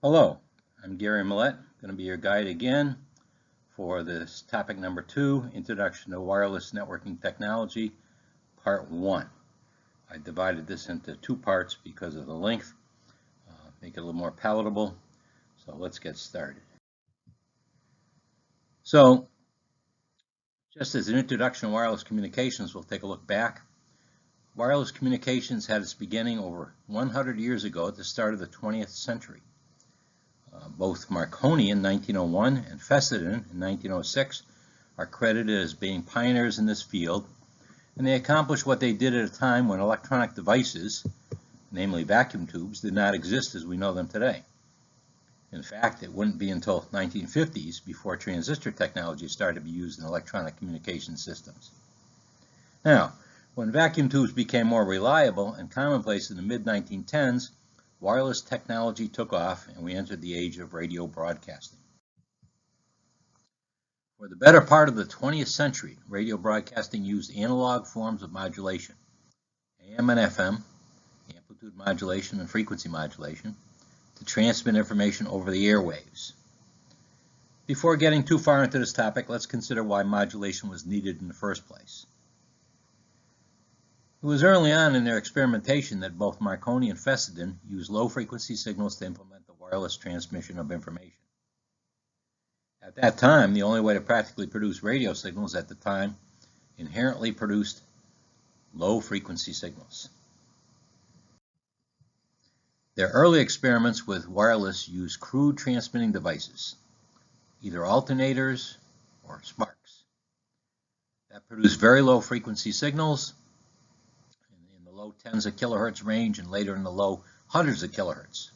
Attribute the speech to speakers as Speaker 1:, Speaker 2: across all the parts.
Speaker 1: Hello, I'm Gary Millett, going to be your guide again for this topic number 2, Introduction to Wireless Networking Technology, Part 1. I divided this into 2 parts because of the length, make it a little more palatable. So let's get started. So, just as an introduction to wireless communications, we'll take a look back. Wireless communications had its beginning over 100 years ago at the start of the 20th century. Both Marconi in 1901 and Fessenden in 1906 are credited as being pioneers in this field, and they accomplished what they did at a time when electronic devices, namely vacuum tubes, did not exist as we know them today. In fact, it wouldn't be until 1950s before transistor technology started to be used in electronic communication systems. Now, when vacuum tubes became more reliable and commonplace in the mid-1910s, wireless technology took off and we entered the age of radio broadcasting. For the better part of the 20th century, radio broadcasting used analog forms of modulation, AM and FM, amplitude modulation and frequency modulation, to transmit information over the airwaves. Before getting too far into this topic, let's consider why modulation was needed in the first place. It was early on in their experimentation that both Marconi and Fessenden used low-frequency signals to implement the wireless transmission of information. At that time, the only way to practically produce radio signals at the time inherently produced low-frequency signals. Their early experiments with wireless used crude transmitting devices, either alternators or sparks, that produced very low-frequency signals low tens of kilohertz range and later in the low hundreds of kilohertz.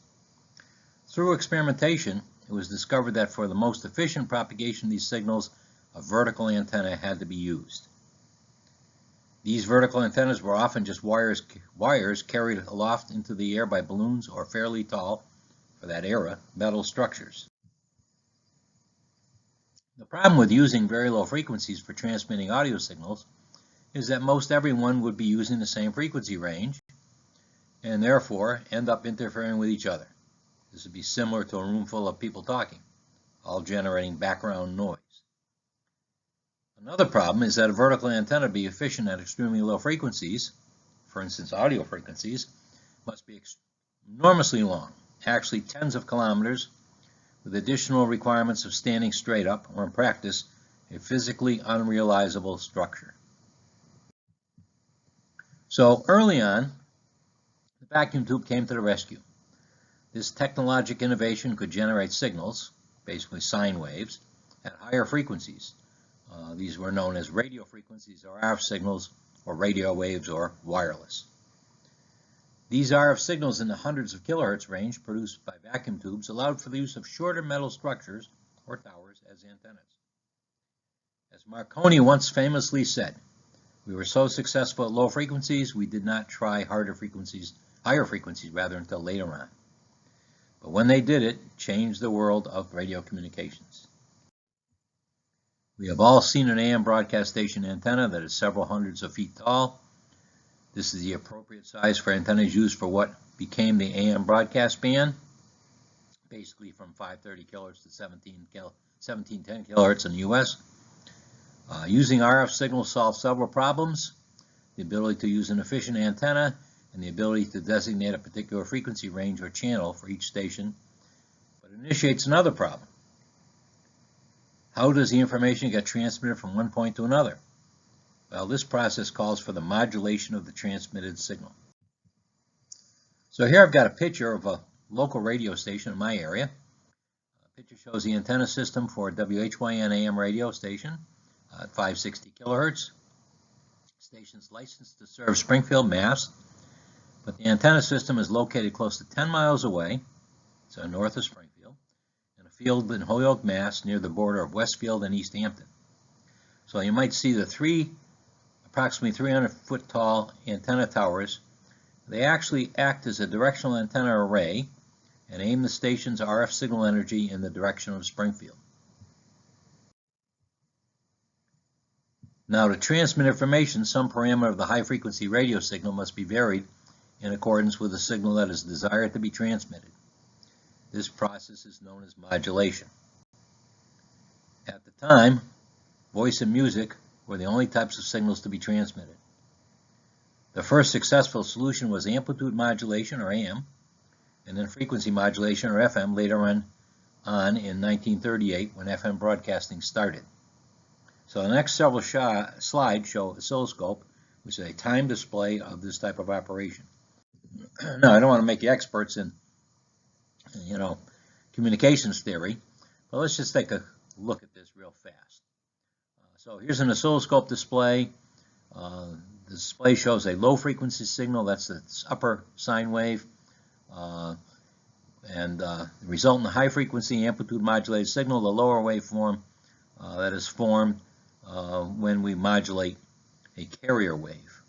Speaker 1: Through experimentation, it was discovered that for the most efficient propagation of these signals, a vertical antenna had to be used. These vertical antennas were often just wires carried aloft into the air by balloons or fairly tall, for that era, metal structures. The problem with using very low frequencies for transmitting audio signals is that most everyone would be using the same frequency range and therefore end up interfering with each other. This would be similar to a room full of people talking, all generating background noise. Another problem is that a vertical antenna to be efficient at extremely low frequencies, for instance audio frequencies, must be enormously long, actually tens of kilometers, with additional requirements of standing straight up, or in practice, a physically unrealizable structure. So early on, the vacuum tube came to the rescue. This technological innovation could generate signals, basically sine waves, at higher frequencies. These were known as radio frequencies or RF signals, or radio waves, or wireless. These RF signals in the hundreds of kilohertz range produced by vacuum tubes allowed for the use of shorter metal structures, or towers, as antennas. As Marconi once famously said, "We were so successful at low frequencies, we did not try higher frequencies until later on." But when they did it changed the world of radio communications. We have all seen an AM broadcast station antenna that is several hundreds of feet tall. This is the appropriate size for antennas used for what became the AM broadcast band, basically from 530 kilohertz to 1710 kilohertz in the US. Using RF signals solves several problems: the ability to use an efficient antenna and the ability to designate a particular frequency range or channel for each station, but it initiates another problem. How does the information get transmitted from one point to another? Well, this process calls for the modulation of the transmitted signal. So here I've got a picture of a local radio station in my area. The picture shows the antenna system for a WHYN AM radio station at 560 kilohertz. The station is licensed to serve Springfield, Mass., but the antenna system is located close to 10 miles away, so north of Springfield, in a field in Holyoke, Mass., near the border of Westfield and East Hampton. So you might see the three approximately 300-foot tall antenna towers. They actually act as a directional antenna array and aim the station's RF signal energy in the direction of Springfield. Now, to transmit information, some parameter of the high-frequency radio signal must be varied in accordance with the signal that is desired to be transmitted. This process is known as modulation. At the time, voice and music were the only types of signals to be transmitted. The first successful solution was amplitude modulation, or AM, and then frequency modulation, or FM, later on in 1938 when FM broadcasting started. So the next several slides show oscilloscope, which is a time display of this type of operation. Now, I don't want to make you experts in, communications theory, but let's just take a look at this real fast. So here's an oscilloscope display. The display shows a low frequency signal, that's its upper sine wave, and the resultant high frequency amplitude modulated signal, the lower waveform that is formed when we modulate a carrier wave.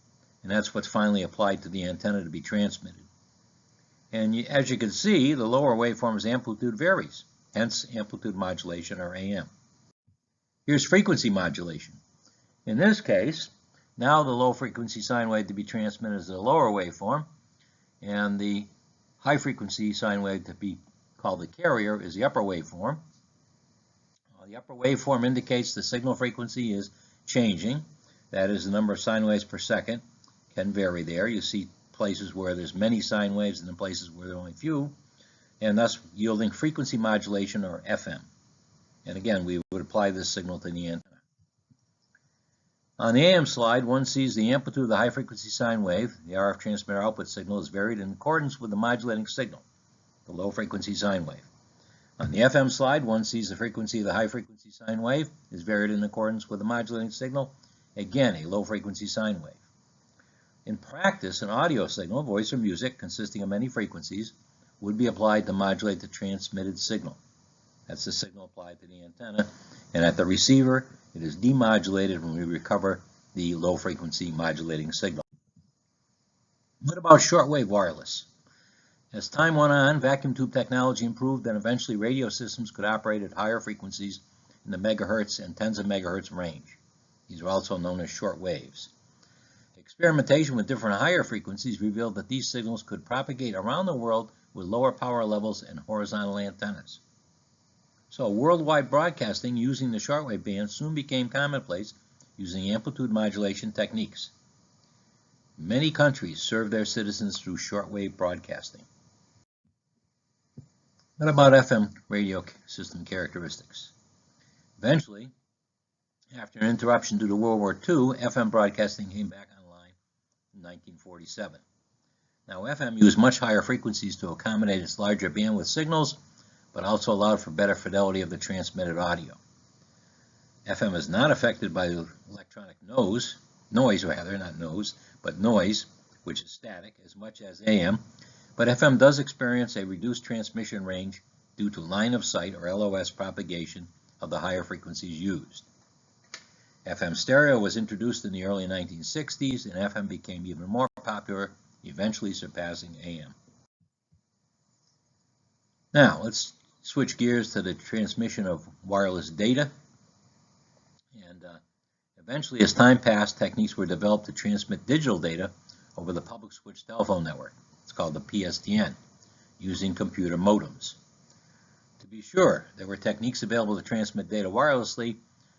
Speaker 1: And that's what's finally applied to the antenna to be transmitted. And as you can see, the lower waveform's amplitude varies, hence amplitude modulation, or AM. Here's frequency modulation. In this case, now the low frequency sine wave to be transmitted is the lower waveform, and the high frequency sine wave to be called the carrier is the upper waveform. The upper waveform indicates the signal frequency is changing. That is, the number of sine waves per second can vary there. You see places where there's many sine waves and then places where there are only few, and thus yielding frequency modulation, or FM. And again, we would apply this signal to the antenna. On the AM slide, one sees the amplitude of the high frequency sine wave. The RF transmitter output signal is varied in accordance with the modulating signal, the low frequency sine wave. On the FM slide, one sees the frequency of the high frequency sine wave is varied in accordance with the modulating signal, again a low frequency sine wave. In practice, an audio signal, voice or music, consisting of many frequencies, would be applied to modulate the transmitted signal. That's the signal applied to the antenna, and at the receiver, it is demodulated when we recover the low frequency modulating signal. What about shortwave wireless? As time went on, vacuum tube technology improved, and eventually radio systems could operate at higher frequencies in the megahertz and tens of megahertz range. These are also known as short waves. Experimentation with different higher frequencies revealed that these signals could propagate around the world with lower power levels and horizontal antennas. So worldwide broadcasting using the shortwave band soon became commonplace using amplitude modulation techniques. Many countries serve their citizens through shortwave broadcasting. What about FM radio system characteristics? Eventually, after an interruption due to World War II, FM broadcasting came back online in 1947. Now, FM used much higher frequencies to accommodate its larger bandwidth signals, but also allowed for better fidelity of the transmitted audio. FM is not affected by the electronic noise, which is static, as much as AM, but FM does experience a reduced transmission range due to line of sight, or LOS, propagation of the higher frequencies used. FM stereo was introduced in the early 1960s, and FM became even more popular, eventually surpassing AM. Now, let's switch gears to the transmission of wireless data. And eventually, as time passed, techniques were developed to transmit digital data over the public switch telephone network. It's called the PSTN, using computer modems. To be sure, there were techniques available to transmit data wirelessly,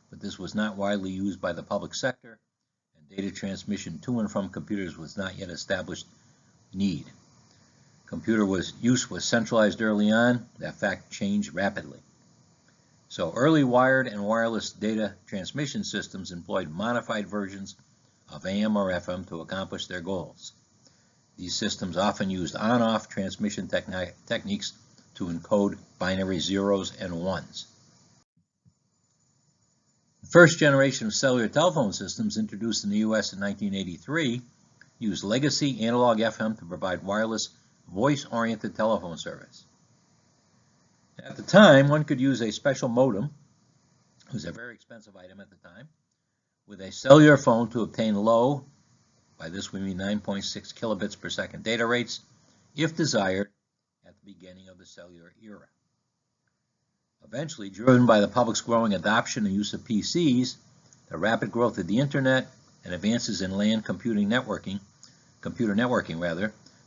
Speaker 1: but this was not widely used by the public sector, and data transmission to and from computers was not yet established need. Computer use was centralized early on. That fact changed rapidly. So early wired and wireless data transmission systems employed modified versions of AM or FM to accomplish their goals. These systems often used on-off transmission techniques to encode binary zeros and ones. The first generation of cellular telephone systems, introduced in the U.S. in 1983, used legacy analog FM to provide wireless voice-oriented telephone service. At the time, one could use a special modem, it was a very expensive item at the time, with a cellular phone to obtain low, by this we mean 9.6 kilobits per second data rates, if desired, at the beginning of the cellular era. Eventually, driven by the public's growing adoption and use of PCs, the rapid growth of the internet, and advances in LAN computer networking,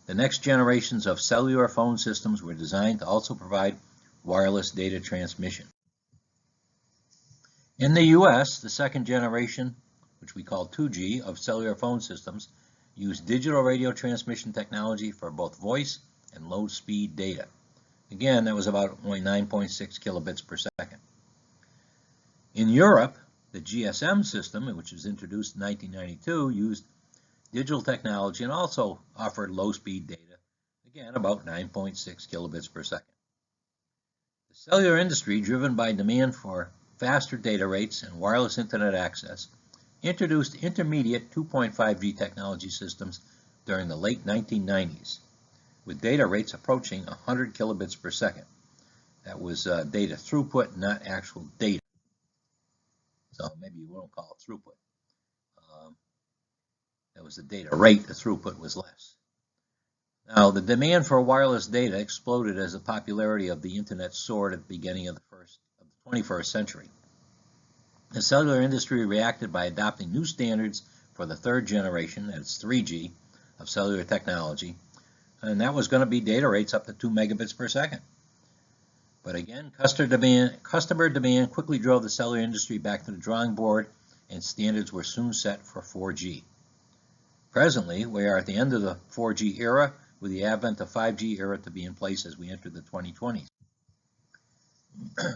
Speaker 1: The next generations of cellular phone systems were designed to also provide wireless data transmission. In the US, the second generation, which we call 2G, of cellular phone systems used digital radio transmission technology for both voice and low-speed data. Again, that was about only 9.6 kilobits per second. In Europe, the GSM system, which was introduced in 1992, used digital technology and also offered low-speed data, again about 9.6 kilobits per second. The cellular industry, driven by demand for faster data rates and wireless internet access, introduced intermediate 2.5G technology systems during the late 1990s, with data rates approaching 100 kilobits per second. That was data throughput, not actual data. So maybe you won't call it throughput. That was the data rate. The throughput was less. Now, the demand for wireless data exploded as the popularity of the internet soared at the beginning of the 21st century. The cellular industry reacted by adopting new standards for the third generation, that's 3G, of cellular technology, and that was going to be data rates up to 2 megabits per second. But again, customer demand quickly drove the cellular industry back to the drawing board, and standards were soon set for 4G. Presently, we are at the end of the 4G era, with the advent of 5G era to be in place as we enter the 2020s.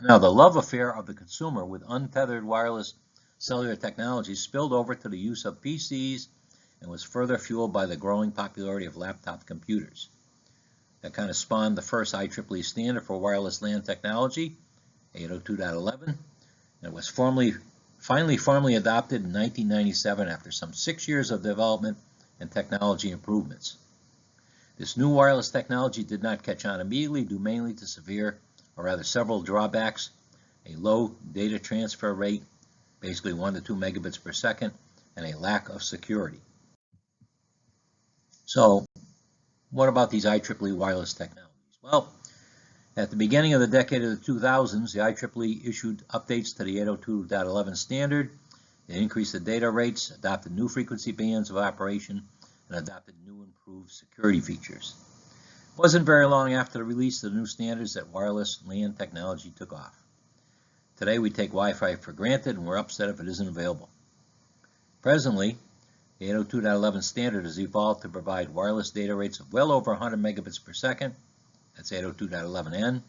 Speaker 1: Now, the love affair of the consumer with untethered wireless cellular technology spilled over to the use of PCs and was further fueled by the growing popularity of laptop computers. That kind of spawned the first IEEE standard for wireless LAN technology, 802.11, and it was finally formally adopted in 1997 after some 6 years of development and technology improvements. This new wireless technology did not catch on immediately, due mainly to several drawbacks: a low data transfer rate, basically 1 to 2 megabits per second, and a lack of security. So, what about these IEEE wireless technologies? Well, at the beginning of the decade of the 2000s, the IEEE issued updates to the 802.11 standard. They increased the data rates, adopted new frequency bands of operation, and adopted new improved security features. It wasn't very long after the release of the new standards that wireless LAN technology took off. Today we take Wi-Fi for granted and we're upset if it isn't available. Presently, the 802.11 standard has evolved to provide wireless data rates of well over 100 megabits per second, that's 802.11n,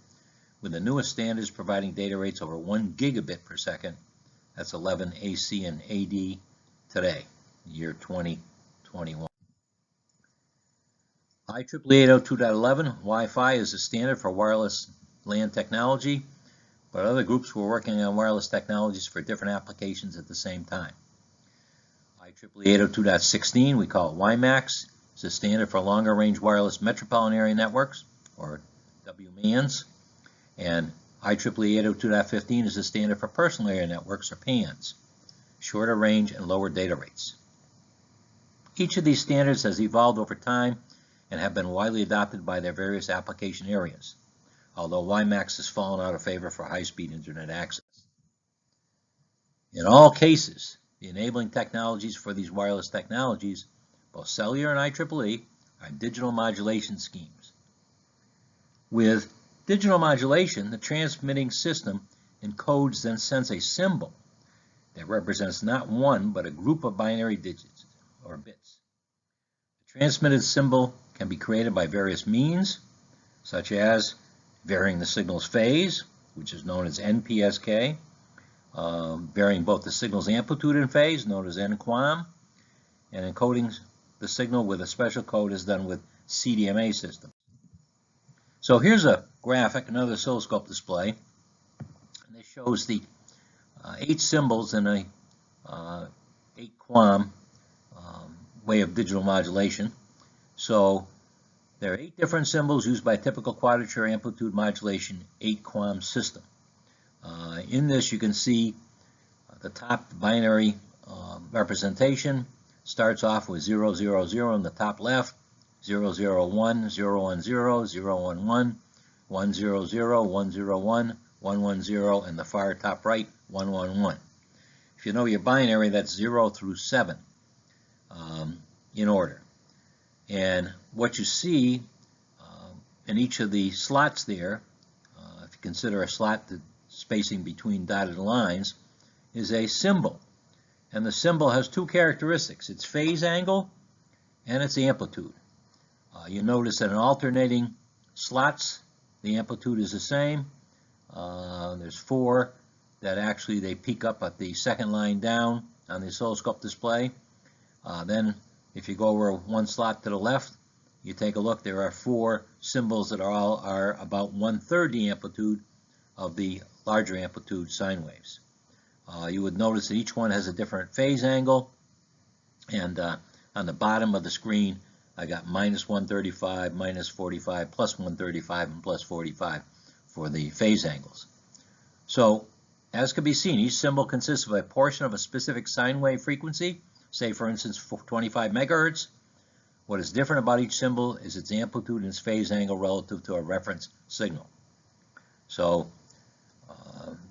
Speaker 1: with the newest standards providing data rates over 1 gigabit per second, that's 11 AC and AD today, year 2021. IEEE 802.11 Wi-Fi is the standard for wireless LAN technology, but other groups were working on wireless technologies for different applications at the same time. IEEE 802.16, we call it WiMAX, is the standard for longer range wireless metropolitan area networks, or WMANs, and IEEE 802.15 is the standard for personal area networks, or PANs, shorter range and lower data rates. Each of these standards has evolved over time and have been widely adopted by their various application areas, although WiMAX has fallen out of favor for high-speed internet access. In all cases, the enabling technologies for these wireless technologies, both cellular and IEEE, are digital modulation schemes. With digital modulation, the transmitting system encodes then sends a symbol that represents not one, but a group of binary digits, or bits. The transmitted symbol can be created by various means, such as varying the signal's phase, which is known as NPSK, varying both the signal's amplitude and phase, known as NQAM, and encoding the signal with a special code is done with CDMA systems. So here's a graphic, another oscilloscope display, and this shows the 8 symbols in a 8QAM way of digital modulation. So there are 8 different symbols used by a typical quadrature amplitude modulation 8QAM system. In this, you can see the top binary representation starts off with 0, 0, 0 in the top left, 0, 0, 1, 0, 1, 0, 0, 1, 1, 1, 0, 0, 1, 0, 1, 1, 1, 0, and the far top right, 1, 1, 1. If you know your binary, that's 0 through 7 in order. And what you see in each of the slots there, if you consider a slot, the spacing between dotted lines, is a symbol. And the symbol has two characteristics: its phase angle and its amplitude. You notice that in alternating slots, the amplitude is the same. There's 4 that actually they peak up at the second line down on the oscilloscope display. Then if you go over one slot to the left, you take a look, there are 4 symbols that are about 1/3 the amplitude of the larger amplitude sine waves. You would notice that each one has a different phase angle, and on the bottom of the screen I got -135, -45, +135, and +45 for the phase angles. So, as can be seen, each symbol consists of a portion of a specific sine wave frequency, say for instance 25 megahertz. What is different about each symbol is its amplitude and its phase angle relative to a reference signal. So,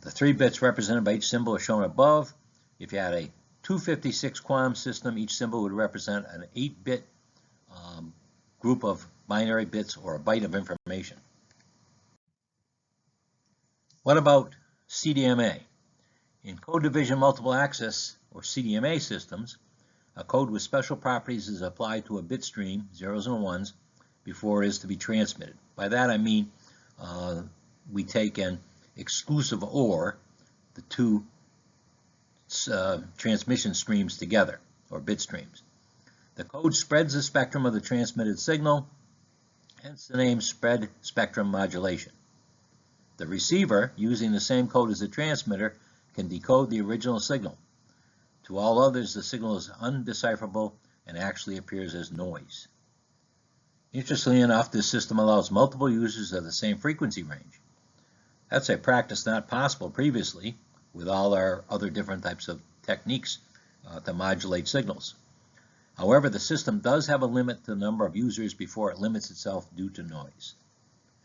Speaker 1: the 3 bits represented by each symbol are shown above. If you had a 256 quantum system, each symbol would represent an 8-bit group of binary bits, or a byte of information. What about CDMA? In code division multiple access, or CDMA systems, a code with special properties is applied to a bit stream, zeros and ones, before it is to be transmitted. By that I mean we take an exclusive OR, the 2 transmission streams together, or bit streams. The code spreads the spectrum of the transmitted signal, hence the name spread spectrum modulation. The receiver, using the same code as the transmitter, can decode the original signal. To all others, the signal is undecipherable and actually appears as noise. Interestingly enough, this system allows multiple users of the same frequency range. That's a practice not possible previously with all our other different types of techniques to modulate signals. However, the system does have a limit to the number of users before it limits itself due to noise.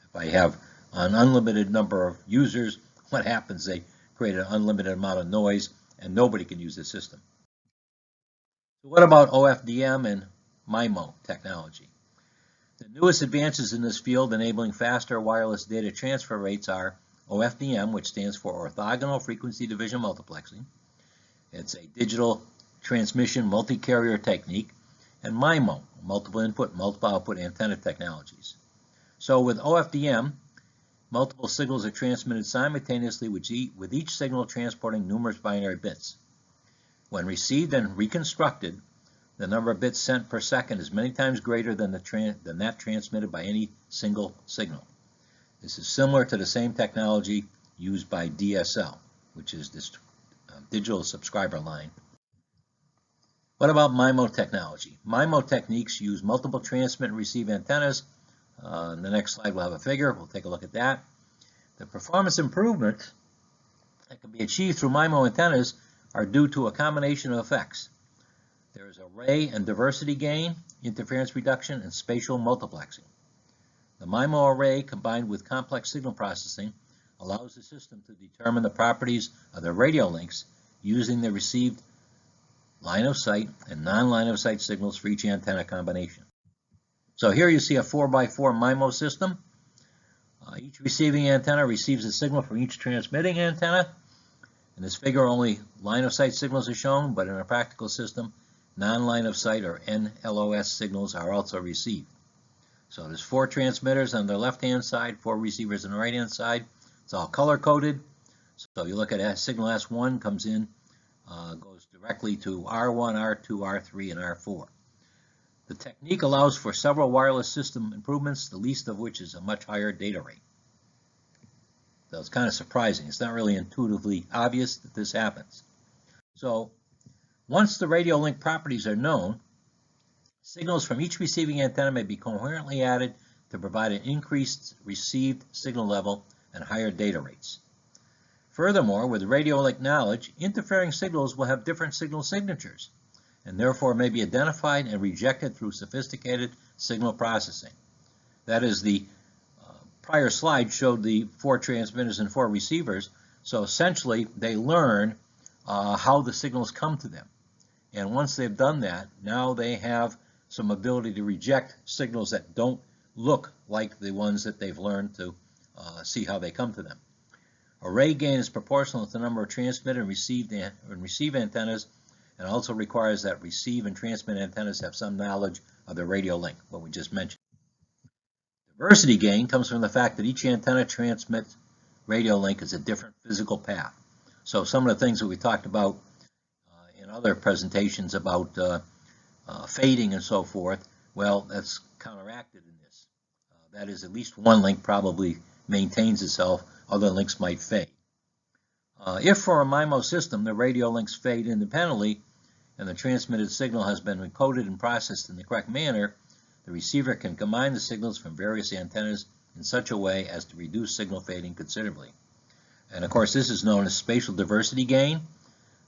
Speaker 1: If I have an unlimited number of users, what happens? They create an unlimited amount of noise and nobody can use the system. So what about OFDM and MIMO technology? The newest advances in this field enabling faster wireless data transfer rates are OFDM, which stands for orthogonal frequency division multiplexing. It's a digital transmission multi-carrier technique, and MIMO, multiple input, multiple output antenna technologies. So with OFDM, multiple signals are transmitted simultaneously with each signal transporting numerous binary bits. When received and reconstructed, the number of bits sent per second is many times greater than that transmitted by any single signal. This is similar to the same technology used by DSL, which is this digital subscriber line. What about MIMO technology? MIMO techniques use multiple transmit and receive antennas. In the next slide we'll have a figure. We'll take a look at that. The performance improvements that can be achieved through MIMO antennas are due to a combination of effects. There is array and diversity gain, interference reduction, and spatial multiplexing. The MIMO array, combined with complex signal processing, allows the system to determine the properties of the radio links using the received line of sight and non-line of sight signals for each antenna combination. So here you see a 4x4 MIMO system. Each receiving antenna receives a signal from each transmitting antenna. In this figure, only line of sight signals are shown, but in a practical system, non-line of sight or NLOS signals are also received. So there's 4 transmitters on the left-hand side, 4 receivers on the right-hand side. It's all color-coded. So you look at signal S1 comes in, goes directly to R1, R2, R3, and R4. The technique allows for several wireless system improvements, the least of which is a much higher data rate. So it's kind of surprising. It's not really intuitively obvious that this happens. So once the radio link properties are known, signals from each receiving antenna may be coherently added to provide an increased received signal level and higher data rates. Furthermore, with radio link knowledge, interfering signals will have different signal signatures and therefore may be identified and rejected through sophisticated signal processing. That is, the prior slide showed the 4 transmitters and 4 receivers, so essentially they learn how the signals come to them. And once they've done that, now they have some ability to reject signals that don't look like the ones that they've learned to see how they come to them. Array gain is proportional to the number of transmit and receive antennas, and also requires that receive and transmit antennas have some knowledge of the radio link, what we just mentioned. Diversity gain comes from the fact that each antenna transmits radio link is a different physical path. So some of the things that we talked about in other presentations about fading and so forth, well, that's counteracted in this. That is, at least one link probably maintains itself, other links might fade. If for a MIMO system the radio links fade independently and the transmitted signal has been encoded and processed in the correct manner, the receiver can combine the signals from various antennas in such a way as to reduce signal fading considerably. And of course, this is known as spatial diversity gain,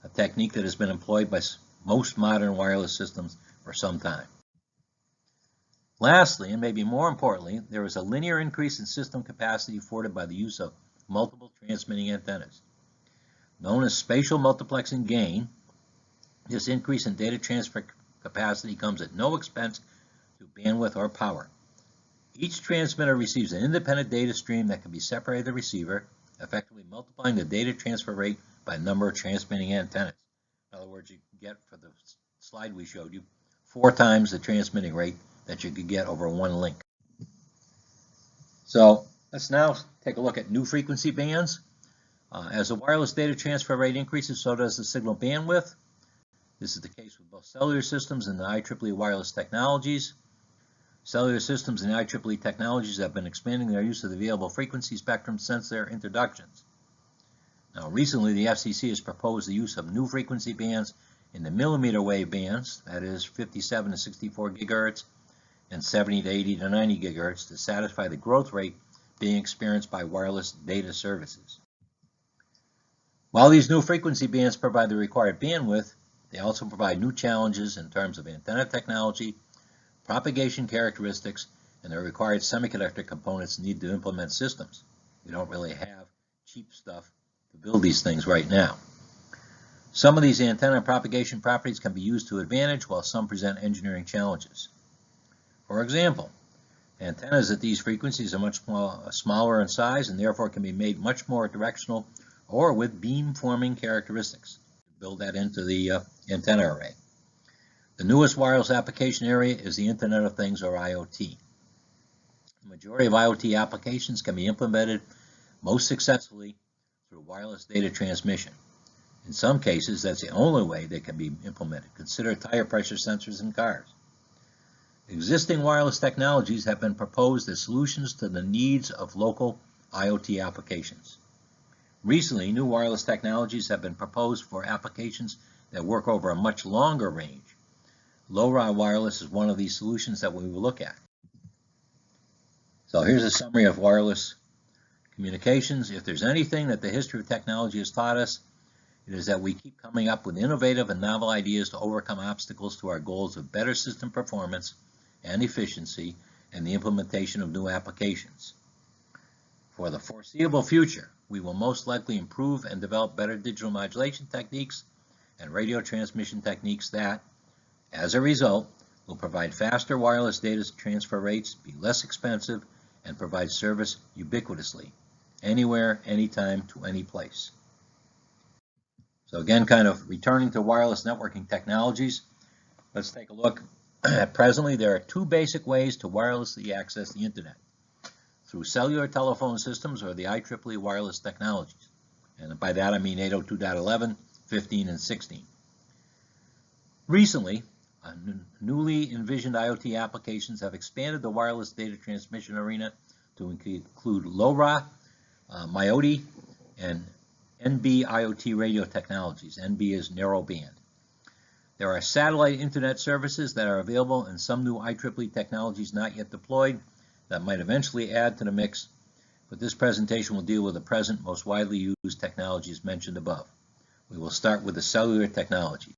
Speaker 1: a technique that has been employed by most modern wireless systems for some time. Lastly, and maybe more importantly, there is a linear increase in system capacity afforded by the use of multiple transmitting antennas. Known as spatial multiplexing gain, this increase in data transfer capacity comes at no expense to bandwidth or power. Each transmitter receives an independent data stream that can be separated from the receiver, effectively multiplying the data transfer rate by the number of transmitting antennas. In other words, you get, for the slide we showed you, 4 times the transmitting rate that you could get over one link. So let's now take a look at new frequency bands. As the wireless data transfer rate increases, so does the signal bandwidth. This is the case with both cellular systems and the IEEE wireless technologies. Cellular systems and the IEEE technologies have been expanding their use of the available frequency spectrum since their introductions. Now, recently the FCC has proposed the use of new frequency bands in the millimeter wave bands, that is 57 to 64 gigahertz, and 70 to 80 to 90 gigahertz, to satisfy the growth rate being experienced by wireless data services. While these new frequency bands provide the required bandwidth, they also provide new challenges in terms of antenna technology, propagation characteristics, and the required semiconductor components needed to implement systems. We don't really have cheap stuff to build these things right now. Some of these antenna propagation properties can be used to advantage, while some present engineering challenges. For example, antennas at these frequencies are much smaller in size and therefore can be made much more directional or with beam-forming characteristics. Build that into the antenna array. The newest wireless application area is the Internet of Things, or IoT. The majority of IoT applications can be implemented most successfully through wireless data transmission. In some cases, that's the only way they can be implemented. Consider tire pressure sensors in cars. Existing wireless technologies have been proposed as solutions to the needs of local IoT applications. Recently, new wireless technologies have been proposed for applications that work over a much longer range. Low-rod wireless is one of these solutions that we will look at. So here's a summary of wireless communications. If there's anything that the history of technology has taught us, it is that we keep coming up with innovative and novel ideas to overcome obstacles to our goals of better system performance and efficiency and the implementation of new applications. For the foreseeable future, we will most likely improve and develop better digital modulation techniques and radio transmission techniques that, as a result, will provide faster wireless data transfer rates, be less expensive, and provide service ubiquitously, anywhere, anytime, to any place. So again, kind of returning to wireless networking technologies, let's take a look. Presently, there are 2 basic ways to wirelessly access the Internet: through cellular telephone systems or the IEEE wireless technologies. And by that I mean 802.11, 15, and 16. Recently, newly envisioned IoT applications have expanded the wireless data transmission arena to include LoRa, MIOTI, and NB-IoT radio technologies. NB is narrowband. There are satellite internet services that are available and some new IEEE technologies not yet deployed that might eventually add to the mix, but this presentation will deal with the present most widely used technologies mentioned above. We will start with the cellular technologies.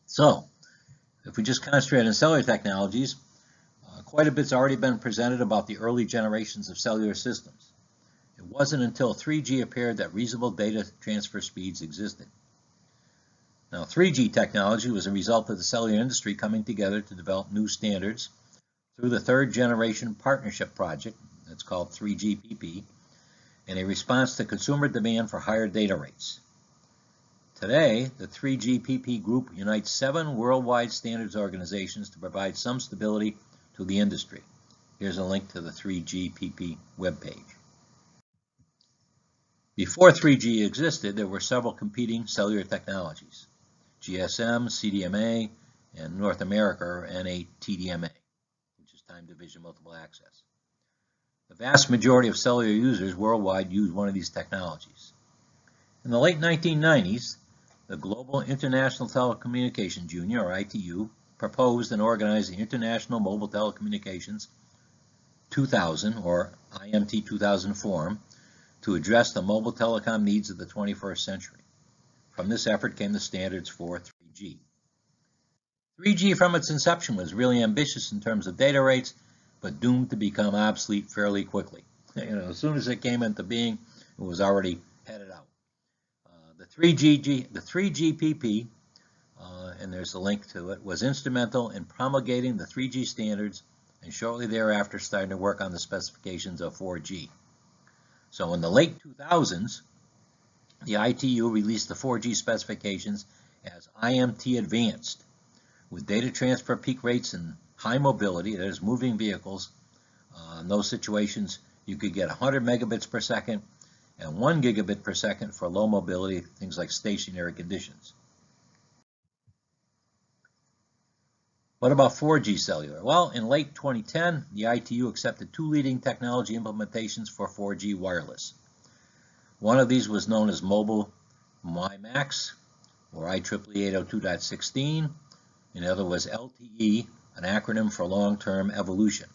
Speaker 1: So, if we just concentrate on cellular technologies, quite a bit's already been presented about the early generations of cellular systems. It wasn't until 3G appeared that reasonable data transfer speeds existed. Now, 3G technology was a result of the cellular industry coming together to develop new standards through the third generation partnership project, that's called 3GPP, in a response to consumer demand for higher data rates. Today, the 3GPP group unites 7 worldwide standards organizations to provide some stability to the industry. Here's a link to the 3GPP webpage. Before 3G existed, there were several competing cellular technologies: GSM, CDMA, and North America, or NATDMA, which is time division multiple access. The vast majority of cellular users worldwide use one of these technologies. In the late 1990s, the Global International Telecommunications Union, or ITU, proposed and organized the International Mobile Telecommunications 2000, or IMT 2000 Forum, to address the mobile telecom needs of the 21st century. From this effort came the standards for 3G. 3G from its inception was really ambitious in terms of data rates, but doomed to become obsolete fairly quickly. As soon as it came into being, it was already headed out. The 3GPP, and there's a link to it, was instrumental in promulgating the 3G standards and shortly thereafter starting to work on the specifications of 4G. So in the late 2000s, the ITU released the 4G specifications as IMT Advanced, with data transfer peak rates and high mobility, that is moving vehicles. In those situations, you could get 100 megabits per second and 1 gigabit per second for low mobility, things like stationary conditions. What about 4G cellular? Well, in late 2010, the ITU accepted 2 leading technology implementations for 4G wireless. One of these was known as Mobile WiMAX, or IEEE 802.16, and the other was LTE, an acronym for long-term evolution.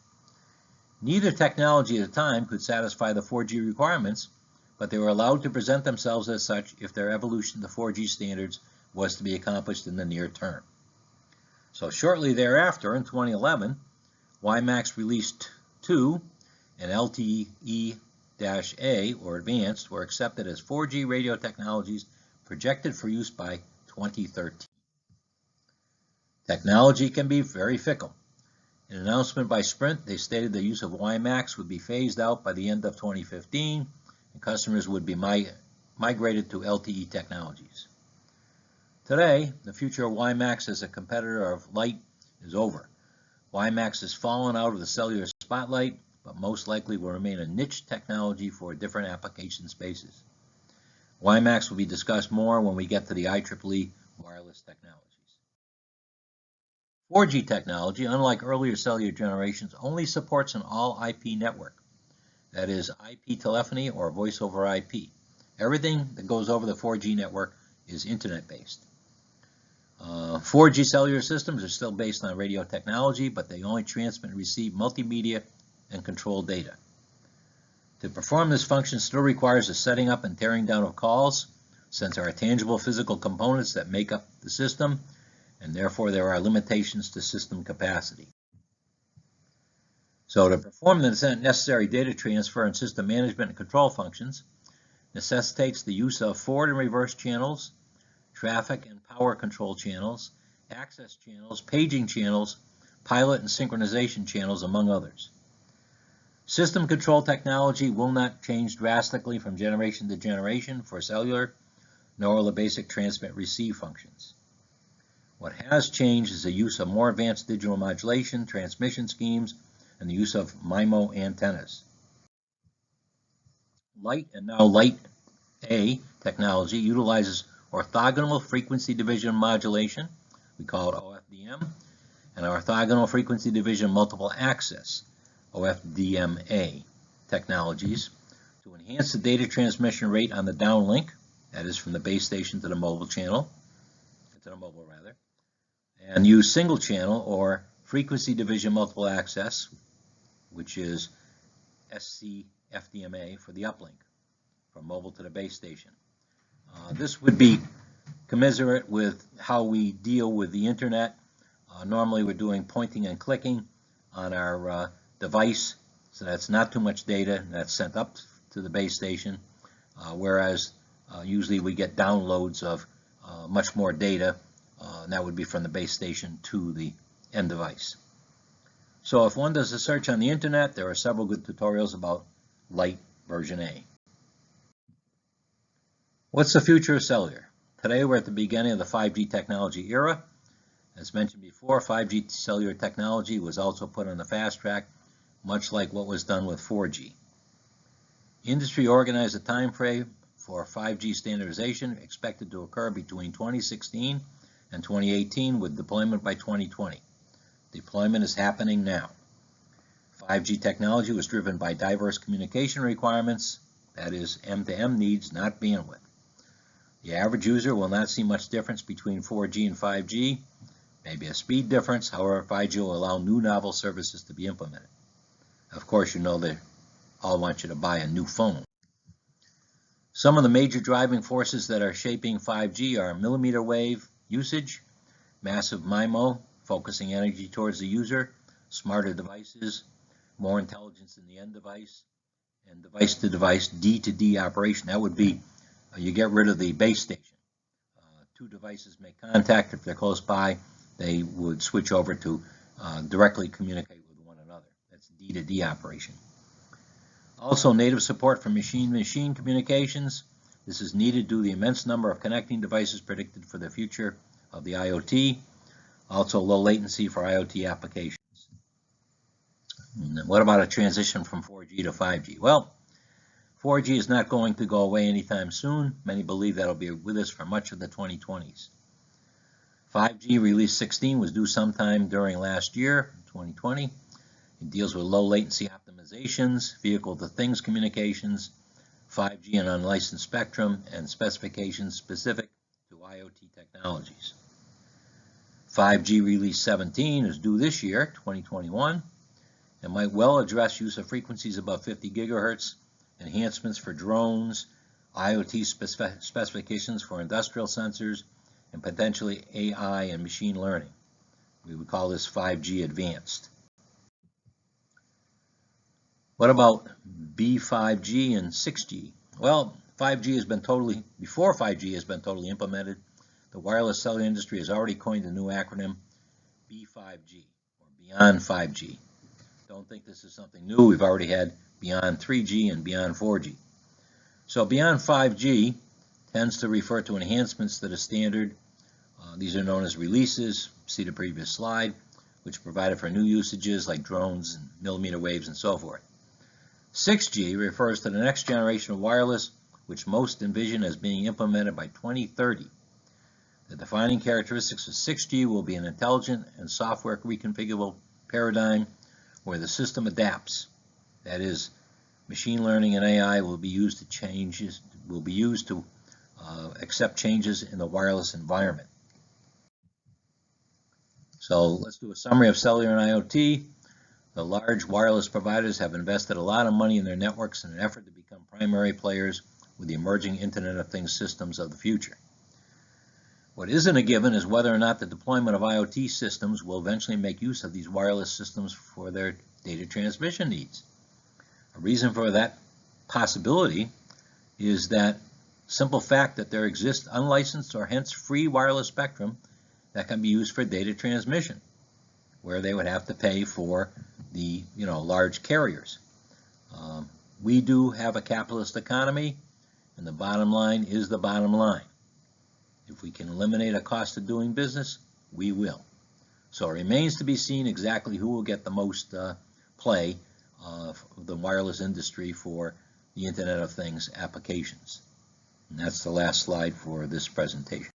Speaker 1: Neither technology at the time could satisfy the 4G requirements, but they were allowed to present themselves as such if their evolution to 4G standards was to be accomplished in the near term. So shortly thereafter, in 2011, WiMAX released 2, and LTE-A, or Advanced, were accepted as 4G radio technologies projected for use by 2013. Technology can be very fickle. In an announcement by Sprint, they stated the use of WiMAX would be phased out by the end of 2015, and customers would be migrated to LTE technologies. Today, the future of WiMAX as a competitor of Light is over. WiMAX has fallen out of the cellular spotlight, but most likely will remain a niche technology for different application spaces. WiMAX will be discussed more when we get to the IEEE wireless technologies. 4G technology, unlike earlier cellular generations, only supports an all-IP network. That is IP telephony or voice over IP. Everything that goes over the 4G network is internet-based. 4G cellular systems are still based on radio technology, but they only transmit and receive multimedia and control data. To perform this function still requires the setting up and tearing down of calls, since there are tangible physical components that make up the system, and therefore there are limitations to system capacity. So to perform the necessary data transfer and system management and control functions necessitates the use of forward and reverse channels, traffic and power control channels, access channels, paging channels, pilot and synchronization channels, among others. System control technology will not change drastically from generation to generation for cellular, nor will the basic transmit-receive functions. What has changed is the use of more advanced digital modulation, transmission schemes, and the use of MIMO antennas. Light, and now Light-A technology, utilizes orthogonal frequency division modulation, we call it OFDM, and orthogonal frequency division multiple access, OFDMA technologies, to enhance the data transmission rate on the downlink, that is from the base station to the mobile channel, and use single channel or frequency division multiple access, which is SCFDMA, for the uplink, from mobile to the base station. This would be commensurate with how we deal with the internet. Normally we're doing pointing and clicking on our device, so that's not too much data, and that's sent up to the base station, whereas usually we get downloads of much more data, and that would be from the base station to the end device. So if one does a search on the internet, there are several good tutorials about Lite version A. What's the future of cellular? Today we're at the beginning of the 5G technology era. As mentioned before, 5G cellular technology was also put on the fast track, much like what was done with 4G. Industry organized a time frame for 5G standardization expected to occur between 2016 and 2018 with deployment by 2020. Deployment is happening now. 5G technology was driven by diverse communication requirements, that is M2M needs, not bandwidth. The average user will not see much difference between 4G and 5G, maybe a speed difference. However, 5G will allow new novel services to be implemented. Of course, you know they all want you to buy a new phone. Some of the major driving forces that are shaping 5G are millimeter wave usage, massive MIMO, focusing energy towards the user, smarter devices, more intelligence in the end device, and device-to-device D-to-D operation. That would be you get rid of the base station. Two devices make contact. If they're close by, they would switch over to directly communicate with one another. That's D-to-D operation. Also, native support for machine-to-machine communications. This is needed due to the immense number of connecting devices predicted for the future of the IoT. Also, low latency for IoT applications. And what about a transition from 4G to 5G? Well, 4G is not going to go away anytime soon. Many believe that it'll be with us for much of the 2020s. 5G release 16 was due sometime during last year, 2020. It deals with low latency optimizations, vehicle-to-things communications, 5G and unlicensed spectrum, and specifications specific to IoT technologies. 5G release 17 is due this year, 2021, and might well address use of frequencies above 50 gigahertz, enhancements for drones, IoT specifications for industrial sensors, and potentially AI and machine learning. We would call this 5G advanced. What about B5G and 6G? Well, before 5G has been totally implemented, the wireless cellular industry has already coined a new acronym, B5G, or Beyond 5G. Don't think this is something new. We've already had Beyond 3G and Beyond 4G. So Beyond 5G tends to refer to enhancements to the standard. These are known as releases, see the previous slide, which provided for new usages like drones and millimeter waves and so forth. 6G refers to the next generation of wireless, which most envision as being implemented by 2030. The defining characteristics of 6G will be an intelligent and software reconfigurable paradigm where the system adapts. That is, machine learning and AI will be used to accept changes in the wireless environment. So let's do a summary of cellular and IoT. The large wireless providers have invested a lot of money in their networks in an effort to become primary players with the emerging Internet of Things systems of the future. What isn't a given is whether or not the deployment of IoT systems will eventually make use of these wireless systems for their data transmission needs. A reason for that possibility is that simple fact that there exists unlicensed or hence free wireless spectrum that can be used for data transmission, where they would have to pay for the large carriers. We do have a capitalist economy, and the bottom line is the bottom line. If we can eliminate a cost of doing business, we will. So it remains to be seen exactly who will get the most play of the wireless industry for the Internet of Things applications. And that's the last slide for this presentation.